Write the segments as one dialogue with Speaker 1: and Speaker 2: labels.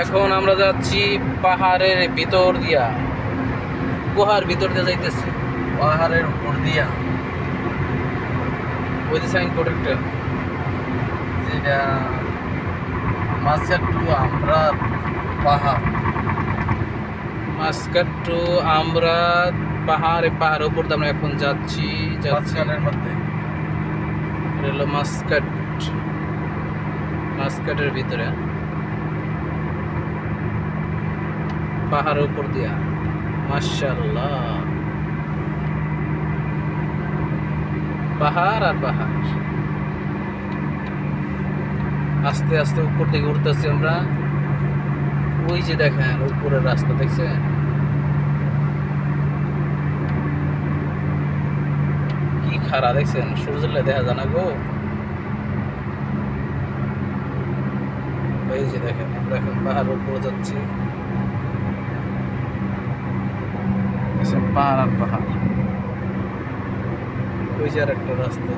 Speaker 1: এখন আমরা যাচ্ছি পাহাড়ের ভিতর দিয়া, গুহার ভিতর দিয়ে যাইতেছি।
Speaker 2: পাহাড়ের উপর দিয়া
Speaker 1: ওই যে সাইন বোর্ড একটা,
Speaker 2: যেটা মাঝখান টু আমরা পাহাড়,
Speaker 1: মাসকাট টু আমরা পাহাড়ের উপর দিয়ে আমরা এখন যাচ্ছি।
Speaker 2: মাঝখানের মধ্যে
Speaker 1: এটা হলো মাসকাটের ভিতরে, পাহাড়ের উপর দিয়া। মাশাআল্লাহ, পাহাড় আর পাহাড়। আস্তে আস্তে উপর দিকে উঠতেছি আমরা। ওই যে দেখেন উপরের রাস্তা, দেখছেন? কি খাড়া দেখছেন, সূর্যের দেখা যায় না গো। এই যে দেখেন আমরা এখন পাহাড়ের উপরে যাচ্ছি। পাহাড় আর পাহাড়। ওই যে আর একটা রাস্তা।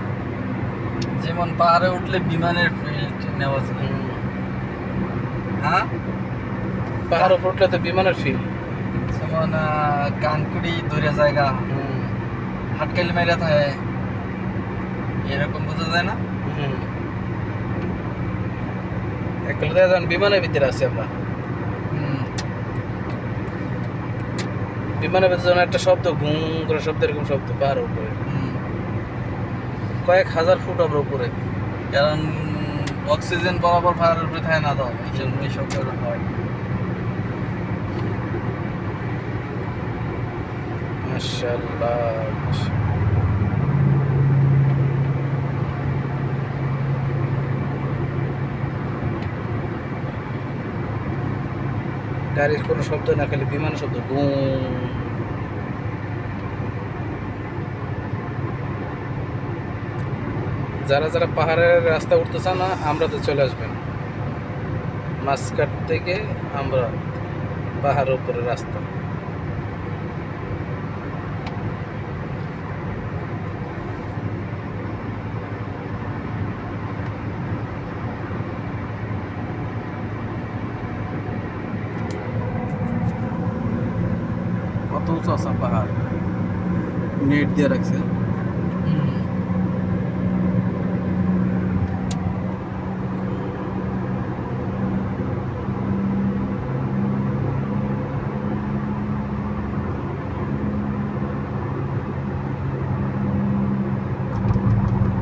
Speaker 2: যেমন পাহাড়ে উঠলে বিমানের ফিল্ড নেওয়া যায়। হ্যাঁ,
Speaker 1: পাহাড় উপর উঠলে তো বিমানের ফিল।
Speaker 2: যেমন কানকুড়ি দূরে জায়গা, হাটকালি মাইরা থাকে, এরকম বোঝা যায় না?
Speaker 1: একলে দেখা যান বিমানের ভিতরে আছি আমরা। বিমানের ভিতরে যেন একটা শব্দ, ঘুম করে শব্দ, এরকম শব্দ পাহাড়ের উপরে। কয়েক হাজার ফুট আমরা উপরে,
Speaker 2: কারণ অক্সিজেন বরাবর পাহাড়ের উপরে থাকে না, তো এই জন্য এই শব্দটা হয়।
Speaker 1: মাশাআল্লাহ। গাড়ির কোনো শব্দ না, খালি বিমানের শব্দ, ঘুম। যারা যারা পাহাড়ের রাস্তা উঠতে চান না, আমরা তো চলে আসবেন। মাসকাট থেকে আমরা পাহাড়ের উপরে রাস্তা। কত উঁচু আছে পাহাড়, নেট দিয়ে রাখছে।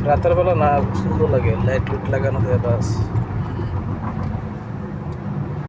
Speaker 1: রাতের বেলা না সুন্দর লাগে, লাইট লুট লাগানো যায় বাস।